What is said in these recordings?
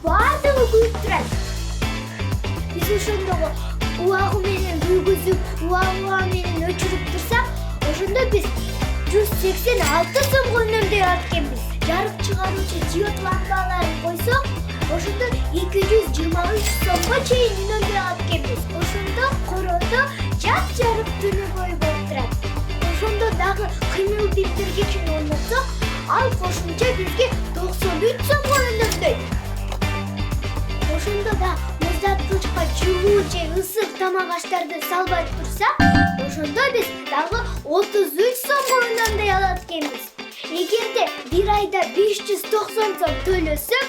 бардыгы күйүп турат. Биз ошондогу убагы менен үйгүзүп, убагы менен өчүрүп турсак, ошондо биз 186 сомго үнөмдөй алат экенбиз. Жарык чыгаруучу диод лампаларын койсок, ошондо 223 сомго чейин үнөмдөй алат экенбиз. Ошондо короодо жап-жарык түнү бою болуп турат. Ошондо дагы кыймыл билдиргичин орнотсок, ал кошумча бизге 93 сомго үнөмдөйт. Ошондо да муздаткычка жылуу же ысык тамак аштарды салбай турсак, ошондо биз дагы 33 сомго үнөмдөй алат экенбиз. Эгерде бир айда 590 сом төлөсөк,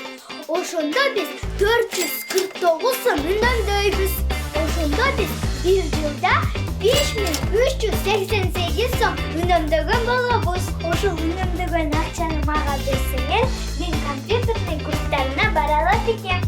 ошондо биз 449 сом үнөмдөйбүз. Ошондо биз бир жылда 5388 сом үнөмдөгөн болобуз. Ошол үнөмдөгөн акчаны мага берсеңер, мен компьютерный курстарына бара алат экем.